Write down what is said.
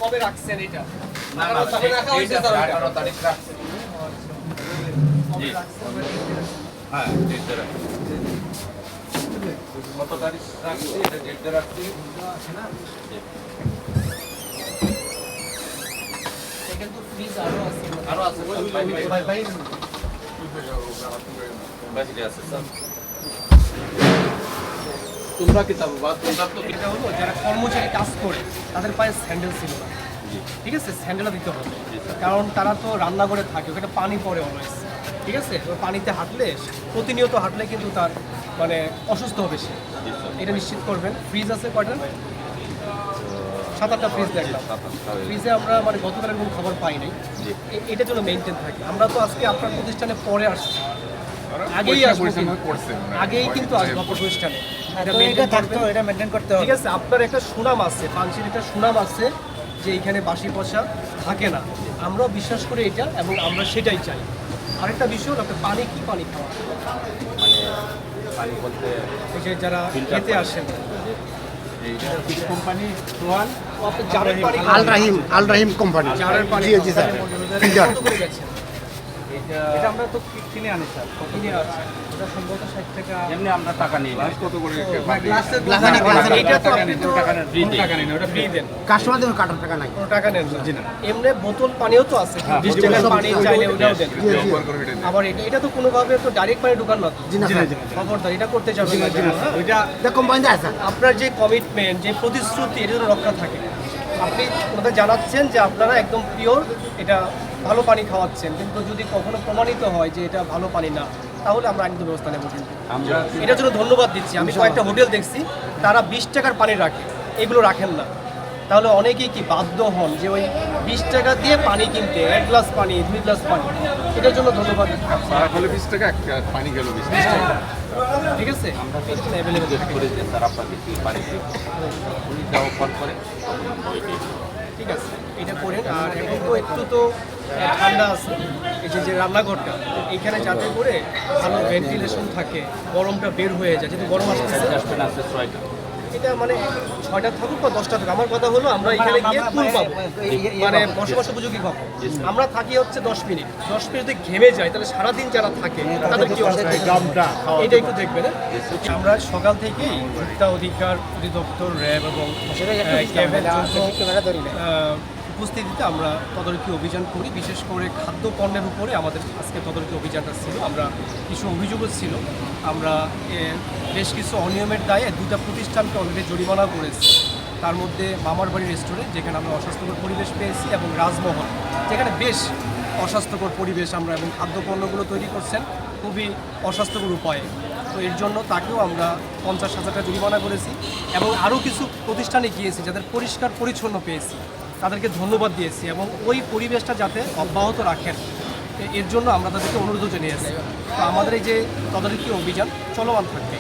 কবে রাখছেন এটা? না না, 18 তারিখ রাখছি। জি হ্যাঁ, ডেটটা রাখছি। কত তারিখ রাখছি, এটা ডেটটা রাখছি। কিন্তু ফ্রিজ আরো আছে। আরো আছে ভাই বাকিটা আছে স্যার। তোমরা কি তাবো বা তোমরা তো এটা হলো যারা কর্মচারী কাজ করে তাদের পায়ে স্যান্ডেল ছিল না, জি ঠিক আছে? স্যান্ডেলও দিতে হবে, কারণ তারা তো রান্নাঘরে থাকে, ওখানে পানি পড়ে অলওয়েজ, ঠিক আছে? ওই পানিতে হাঁটলে, প্রতিনিয়ত হাঁটলে কিন্তু তার মানে অসুস্থ হবে সে। জি স্যার। এটা নিশ্চিত করবেন। ফ্রিজ আছে কয়টা? 7-8টা ফ্রিজ দেখলাম। ফ্রিজে আমরা মানে গতকালের কোনো খবর পাই নাই, জি। এটা যেন মেনটেন থাকে। আমরা তো আজকে আপনার প্রতিষ্ঠানে পরে আসছি, আগেই আসবো কিন্তু। আগেই কিন্তু আসবো আপনার প্রতিষ্ঠানে। এটা maintain করবেন। এটা মেনটেন করতে হবে। ঠিক আছে, আপনার একটা সুনাম আছে, পানশির একটা সুনাম আছে যে এইখানে বাসি পয়সা থাকে না। আমরাও বিশ্বাস করি এটা এবং আমরা সেটাই চাই। আরেকটা বিষয় হলো আপনার পানি, কি পানি খাওয়া? মানে পানি বলতে এই যে যারা খেতে আসেন, এইটা কি কোম্পানি সোহান আপনি জারের পানি আল রাহিম কোম্পানি। জারের পানি জি জি স্যার। ফিল্টার। কত করে গেছেন? এটা এটা আমরা তো কিনে আনি স্যার। কিনে আছে ওটা সম্ভবত 60 টাকা। এমনি আমরা টাকা নিই না। কত করে গ্লাসে এইটা তো আপনি তো টাকা নেন ফ্রি দেই। ফ্রি দেন, কাস্টমার দেবেন কাটার টাকা নাই। কোনো টাকা নেন না। এমনি বোতল পানিও তো আছে, 20 টাকার পানি চাইলে ওটাও দেন। জি জি। আবার এটা তো কোনোভাবে তো ডাইরেক্ট পানি ঢুকান না তো। জি না স্যার। খবরদার এটা করতে যাবেন না। হ্যাঁ? এটা কোম্পানি দেয় স্যার। আপনার যে কমিটমেন্ট, যে প্রতিশ্রুতি, এটা যেন রক্ষা থাকে। আপনি ওনাদের জানাচ্ছেন যে আপনারা একদম পিওর এটা ভালো পানি খাওয়াচ্ছেন, কিন্তু যদি কখনো প্রমাণিত হয় যে এটা ভালো পানি না, তাহলে আমরা আইনত ব্যবস্থা নেব। কিন্তু আমরা এটার জন্য ধন্যবাদ দিচ্ছি। আমি কয়েকটা হোটেল দেখছি তারা 20 টাকার পানি রাখে, এগুলো রাখেন না। তাহলে অনেকেই কি বাধ্য হন যে ওই 20 টাকা দিয়ে পানি কিনতে, 1 গ্লাস পানি, 2 গ্লাস পানি। এটার জন্য ধন্যবাদ। সারা হলে 20 টাকা, পানি গেল 20 টাকা। ঠিক আছে, আমরা অ্যাভেলেবেল জিজ্ঞেস করে যে স্যার আপনাকে কি পানি দিই, উনি যা অফার করে ঠিক আছে, এটা করেন। আর এখন তো একটু তো ঠান্ডা আছে, এই যে রান্নাঘরটা এইখানে যাতে করে ভালো ভেন্টিলেশন থাকে, গরমটা বের হয়ে যায়, যেহেতু গরম আসতেছে। ডাস্টবিন আছে 6টা। এটা মানে 6টা থাকুক বা 10টা থাকুক, আমার কথা হলো আমরা এখানে গিয়ে কুল পাবো, মানে বসবাস উপযোগী পাবো। আমরা থাকি হচ্ছে 10 মিনিট, 10 মিনিট যদি ঘেমে যায় তাহলে সারাদিন যারা থাকে তাদের কি অবস্থা, এটা একটু দেখবেন। আমরা সকাল থেকেই ভোক্তা অধিকার অধিদপ্তর, র্যাব এবং ক্যাবের উপস্থিতিতে আমরা তদারকি অভিযান করি। বিশেষ করে খাদ্যপণ্যের উপরে আমাদের আজকে তদারকি অভিযানটা ছিল। আমরা কিছু অভিযোগও ছিল, আমরা বেশ কিছু অনিয়মের দায়ে 2টা প্রতিষ্ঠানকে অলরেডি জরিমানা করেছি। তার মধ্যে মামার বাড়ি রেস্টুরেন্ট, যেখানে আমরা অস্বাস্থ্যকর পরিবেশ পেয়েছি, এবং রাজমহল, যেখানে বেশ অস্বাস্থ্যকর পরিবেশ আমরা, এবং খাদ্যপণ্যগুলো তৈরি করছেন খুবই অস্বাস্থ্যকর উপায়ে। তো এর জন্য তাকেও আমরা 50,000 টাকা জরিমানা করেছি, এবং আরও কিছু প্রতিষ্ঠানে গিয়েছি যাদের পরিষ্কার পরিচ্ছন্ন পেয়েছি, তাদেরকে ধন্যবাদ দিয়েছি, এবং ওই পরিবেশটা যাতে অব্যাহত রাখেন এর জন্য আমরা তাদেরকে অনুরোধ জানিয়েছি। তো আমাদের এই যে তদারকি অভিযান চলমান থাকবে।